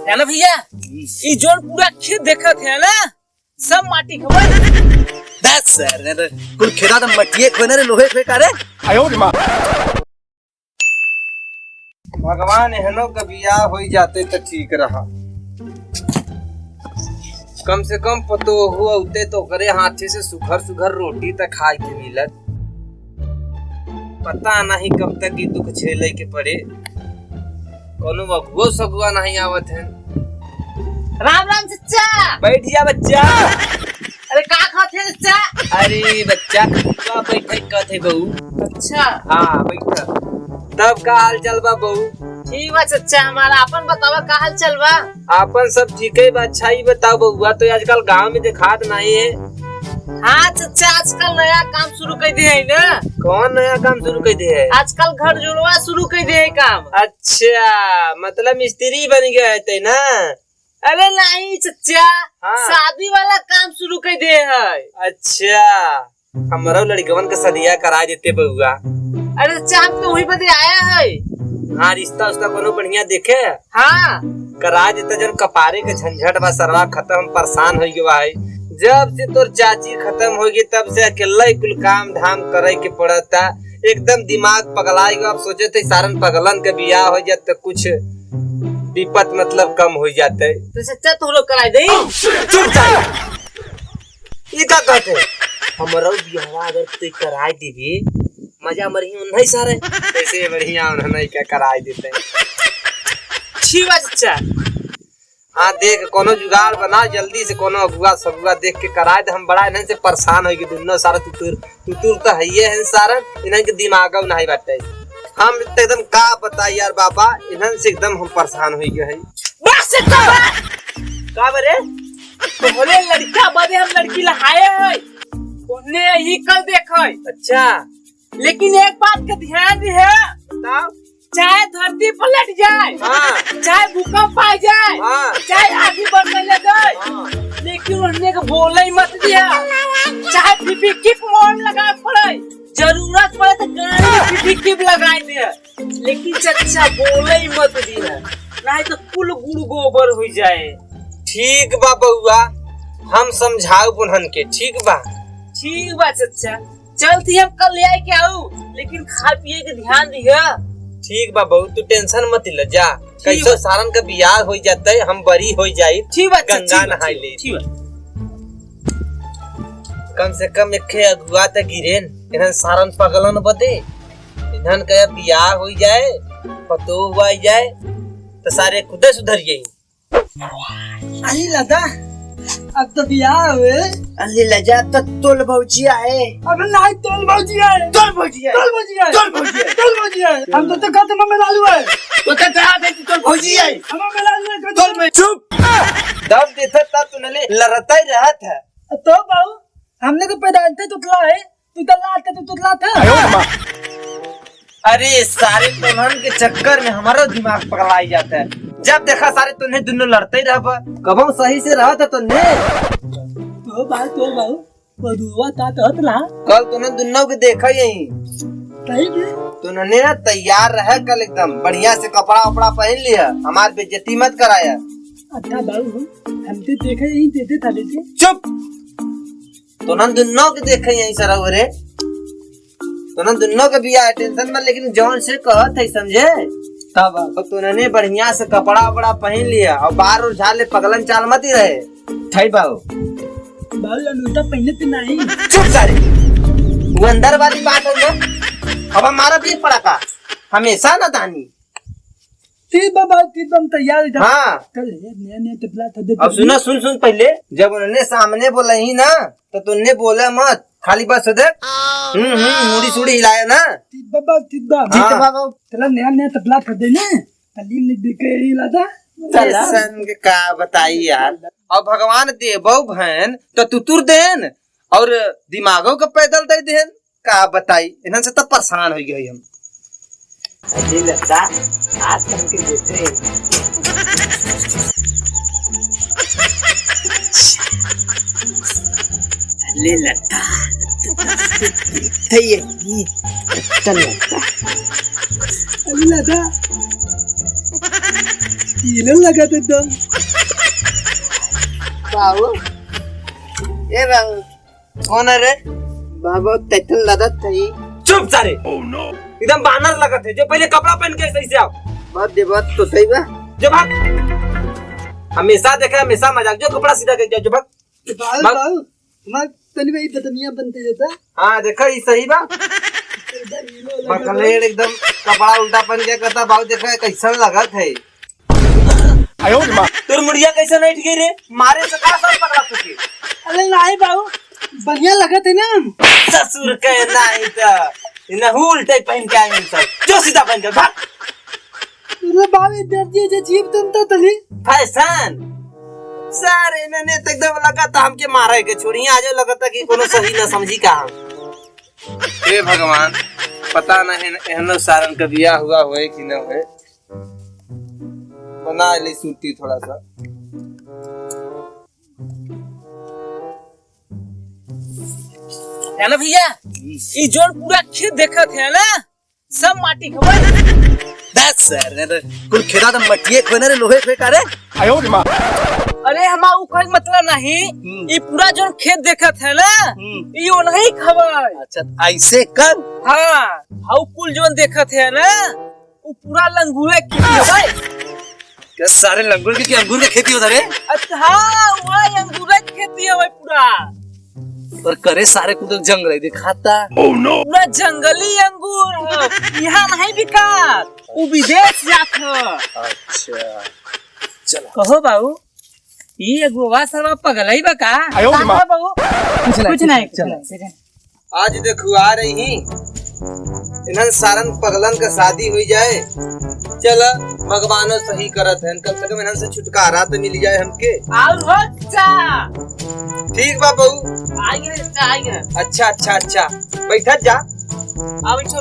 है ना भैया, ये जोन पूरा खेत देखा थे ना, सब माटी खबर। That's sir, कुल खेता तो मटिए खोने रे लोहे खोए करे। आयो रे माँ। भगवान एहनो का बियाह हो जाते तो ठीक रहा। कम से कम पतो हुआ उते तो करे हाथे से सुघर सुघर रोटी तक खाए के मिलत। पता नहीं कब तक ये दुख झेले के पड़े। कोनो बगुआ सगुआ नहीं आवत है। राम राम चचा। बैठ जा बच्चा। अरे का खाते हैं चचा? अरे बच्चा का बैठे कहते बहू। अच्छा हाँ बैठा। तब का हाल चल बा बहू? ठीक बा चचा, हमारा अपन बतावा का हाल चल बा? आपन सब ठीक है बा। अच्छा ही बताओ बउआ, तो आजकल गांव में दिखात नहीं है। हाँ चचा, आजकल नया काम शुरू कर दिए है ना। कौन नया काम शुरू कर दिए है? आजकल घर जुड़वा शुरू कर दिए है काम। अच्छा मतलब मिस्त्री बन गया है ना? अरे नहीं चचा, हाँ। शादी वाला काम शुरू कर दिए है। अच्छा हमारा लड़कवन का सदिया करा देते बउआ। अरे चचा हम तो वही बदे आया है। हाँ रिश्ता उस्ता कोनो बढ़िया देखे? हाँ करा देता जन कपारे के झंझट बा सरवा खत्म, परेशान हो गया है। जब से तोर चाची खत्म होगी तब से अकेला ही कुल काम धाम करे के पड़ता। एकदम दिमाग पगला गया। अब सोचे थे सारन पगलन के बियाह हो जाते तो कुछ विपत मतलब कम हो जाते। तो सच्चा तुम लोग कराई दे। चुप जा। ये क्या कहते? हमारा बियाह अगर तू कराई दीदी मजा मरही नहीं सारे कैसे बढ़िया उन्हें क्या कराई देते। ठीक है चचा। हाँ देख कोनो जुगाड़ बना जल्दी से, कोनो अगुआ सगुआ देख के कराए दे। हम बड़ा इन्हें से परेशान हो गए दोनों सारा तुतुर तो है है सारा इन्हें के दिमाग नहीं बाटे। हम एकदम का बता यार बाबा, इन्हें से एकदम हम परेशान हो गए हैं। बस का बरे तोहरे लड़का बदे हम लड़की लहाए है, उन्हें ही कल देखे। अच्छा लेकिन एक बात का ध्यान है, बताओ। चाहे धरती पलट जाए, हाँ। चाहे भूकंप आ जाए, हाँ। चाहे आगे बढ़ने लगे, हाँ। लेकिन उन्हें को बोले ही मत दिया। चाहे पीपी किप मोड़ लगा पड़े, जरूरत पड़े तो गाड़ी में पीपी किप लगाए दे, लेकिन चचा बोले ही मत दिया, नहीं तो कुल गुड़ गोबर हो जाए। ठीक बा बउआ, हम समझाओ बुन्हन के। ठीक बा ठीक बा चचा, चलती हम कल ले आए के आऊ, लेकिन खा पिए के ध्यान दिया। ठीक बा बहू, तू टेंशन मत ले जा। कैसे सारन का बियाह हो जाता है, हम बरी हो जाये। ठीक बा गंगा नहाई ले। ठीक बा। कम से कम एक अगुआ तक गिरेन इन्हन सारन पगलन बदे। इन्हन का बियाह हो जाए, पतो हुआ जाए तो सारे खुदे सुधर जाये। अरे लता अब तो बियाह हुए। अरे लजा तो तोल भौजी आए। अब नहीं तोल भौजी आए। तोल भौजी आए। तोल भौजी आए। तोल भौजी आए। तोल भौजी आए। हम तो कहते मम्मी लालू है। तो कहते हैं कि तोल भौजी आए। हम मम्मी लालू है। तोल में चुप। दब देता था तूने लड़ता ही रहा था। तो बाबू हमने तो पैदा थे तुतला है, तू तुतला था। अरे सारे तुमन के चक्कर में हमारा दिमाग पगलाई जाता है। जब देखा सारे तुन्हें दोनों लड़ते ही रहा। कब सही से रहा था तुन्ने। तो बाबू बदुआ ता ततला। कल तूने दोनों को देखा यही। तूने तैयार रहा कल एकदम बढ़िया से कपड़ा वपड़ा पहन लिया, हमारी बेइज्जती मत कराया। अच्छा बाबू हम तो देखा यही देते था लेते। चुप। तूने दोनों को देखा यही सर रे। तूने दोनों का बियाह टेंशन में, लेकिन जौन से कहत है समझे। तब तूने बढ़िया से कपड़ा वपड़ा पहन लिया और बाहर और झाले पगलन चाल मत ही रहे। ठाई बाबू लूटा पहले तो नहीं। चुप सारे, वो अंदर वाली बात है ना। अब हमारा भी पड़ा का हमेशा न दानी। ठीक बाबा ठीक हम तैयार। हाँ कल नया तबला था दे। अब सुन पहले। जब उन्होंने सामने बोला ही ना तो तुमने बोला मत, खाली बस देख मुड़ी सुड़ी हिलाया ना। ठीक बाबा ठीक बाबा चला नया तबला था दे ना। तालीम नहीं देके हिलाता। का बताई यार। और भगवान दे बहु बहन तो तुतुर देन और दिमागों का पैदल दे देन। का बताई इन्हन से तब परेशान हो गई हम। अजय लगता आज तक के देते ले लगता चल लगता तीनों लगा थे एकदम। बाबू ए बाबू कौन है रे? बाबू तैतन लदत थई। चुप सारे। एकदम बानर लगत है। जो पहले कपड़ा पहन के सही से आओ। बात दे बात तो सही बा। जो भाग। हमेशा देखा हमेशा मजाक। जो कपड़ा सीधा कर जो भाग। बाबू मत तनी भाई बदनिया बनते जाता। हां देखा ये सही बा। बकलेड़ एकदम कपड़ा उल्टा पहन के करता बाबू देखा कैसा लगत है। आयो मां तोर मुड़िया कैसे नहीं ठीक रे? मारे से का सब पकड़ा तुके। अरे नहीं बाबू बढ़िया लगा थे ना। ससुर के नहीं त इना उल्टे पहन के आए सब। जो सीधा पहन के भाग। अरे बाबू दर्जी जे जीव तुम तो तली फैशन सारे ने एकदम लगा था हमके मारे के छोड़ी आज लगा था कि कोनो सही ना समझी का हम। हे भगवान पता नहीं एहनो सारन का बियाह हुआ होए कि न होए। बना ले सूती थोड़ा सा। है ना भैया ये जोन पूरा खेत देखत है ना सब माटी खबर। बस सर कुल खेता तो मटिए खोने रे लोहे खोए करे। आयो रे मां। अरे हमा उ कोई मतलब नहीं ये पूरा जोन खेत देखत है ना ये ओ नहीं खबर। अच्छा ऐसे कर। हां हाउ कुल जोन देखत है ना वो पूरा लंगूरे की है। क्या सारे लंगूर के अंगूर का खेती होता रे? अच्छा हां वो अंगूर की खेती है पूरा। और करे सारे कुछ जंगल दिखाता। ओह नो पूरा जंगली अंगूर है यहाँ नहीं बिकात वो विदेश जात है। अच्छा चलो कहो बाबू ये गोवा सरवा पगलाई बा का? आयो रे मां। बाबू कुछ नहीं चलो आज देखो आ रही ही इन्हन सारन पगलन का शादी हुई जाए। चल भगवानो सही करत है कम से कम इन्हन से छुटकारा तो मिल जाए हमके। और हो चा ठीक बा बहू आइए अच्छा अच्छा अच्छा बैठत जा। आओ बैठो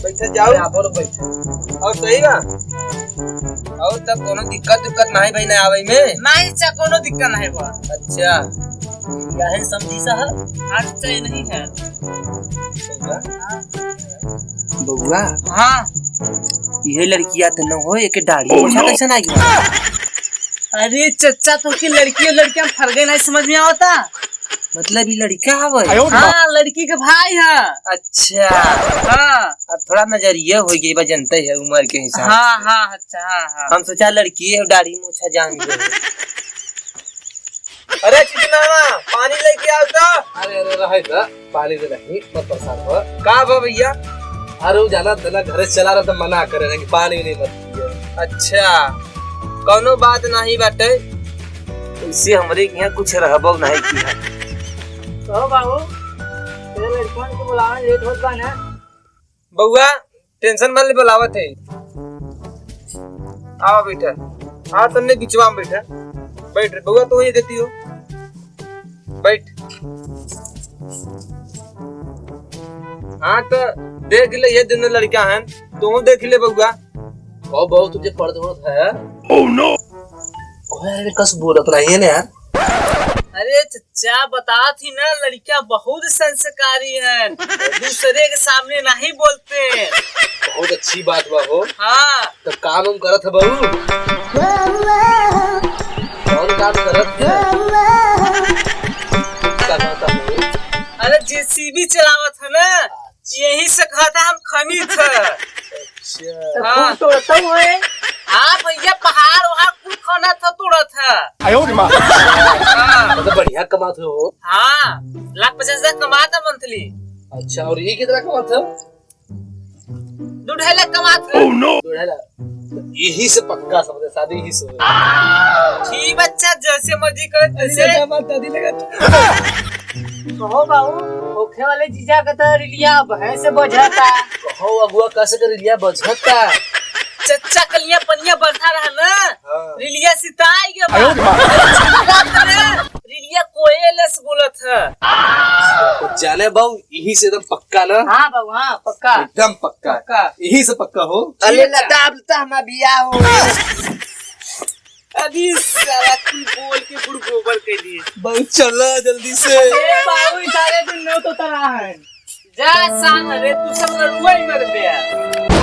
बैठत जाओ। बोलो बैठो। और सही बा और तब कोनो दिक्कत नहीं भाई ना आवे में। नहीं चा कोनो दिक्कत नहीं बा। अच्छा क्या है समझी साहब आज चाहिए नहीं है। बबुआ हाँ ये लड़कियां तो न हो एक दाढ़ी पोछा कैसे ना गया। अरे चच्चा तो की लड़की और लड़कियां फर्क नहीं समझ में आवता। मतलब ये लड़का हवे। हाँ लड़की के भाई है। अच्छा हाँ अब थोड़ा नजरिया हो गई बा जनता है उम्र के हिसाब हाँ से। हाँ अच्छा हाँ हम सोचा लड़की है दाढ़ी मूछा जान गए। अरे चिकनाना पानी लेके आओ तो। अरे अरे रहे था पानी दे नहीं मत परेशान हो। का बा भैया? अरे वो जाना था ना घर चला रहा था मना करे ना कि पानी नहीं मत। अच्छा कोनो बात नहीं बाटे इससे हमरे यहाँ कुछ रहबो नहीं किया। तो बाबू तेरे लड़कों को बुलाना लेट होत बा ना। बउआ टेंशन मत ले बुलावत है। आओ बेटा हाँ तुमने बिचवा में बैठा बैठ रे बउआ तो ये देती हो बैठ। हाँ तो देख ले ये दोनों लड़का हैं तुम देख ले बउआ। बहुत बहुत तुझे पर्द होता है। ओह नो यार कस बोलत नहीं है ना यार। अरे चच्चा बता थी ना लड़कियां बहुत संस्कारी हैं दूसरे के सामने नहीं बोलते। बहुत अच्छी बात बा हो। हाँ तो काम हम करत है बहू। कौन काम करत है? अरे जेसीबी चलावत है ना यही से कहता हम खमीत है। हाँ हाँ भैया पहाड़ वहाँ कुल खाना था तोड़ा था। आयो रे मां। हाँ मतलब बढ़िया कमाते हो। हाँ 1,50,000 कमाता मंथली। अच्छा और ये कितना कमाते हो? 2.5 लाख कमाता। ओह नो 2.5 लाख यही से पक्का समझे शादी ही से। ठीक बच्चा जैसे मर्जी करे तैसे बता दी लगा। कहो बाबू ओखे वाले जीजा का तो रिलिया भैंस से बजाता। कहो अगुआ कैसे कर लिया बजता। चच्चा कलिया पनिया बढ़ता रहा ना हाँ। रिलिया सिताई के रिलिया कोयलस बोलत है। तो जाने बाबू यही से एकदम पक्का ना। हाँ बाबू हाँ पक्का एकदम पक्का पक्का यही से पक्का हो। अरे लताब तो हमारा बियाह हो अभी सारा कुल बोल के बुड़ गोबर के लिए बहुत चला जल्दी से। बाबू सारे दिन नो तो तरह है जा सान रे तू सब रुई मर बे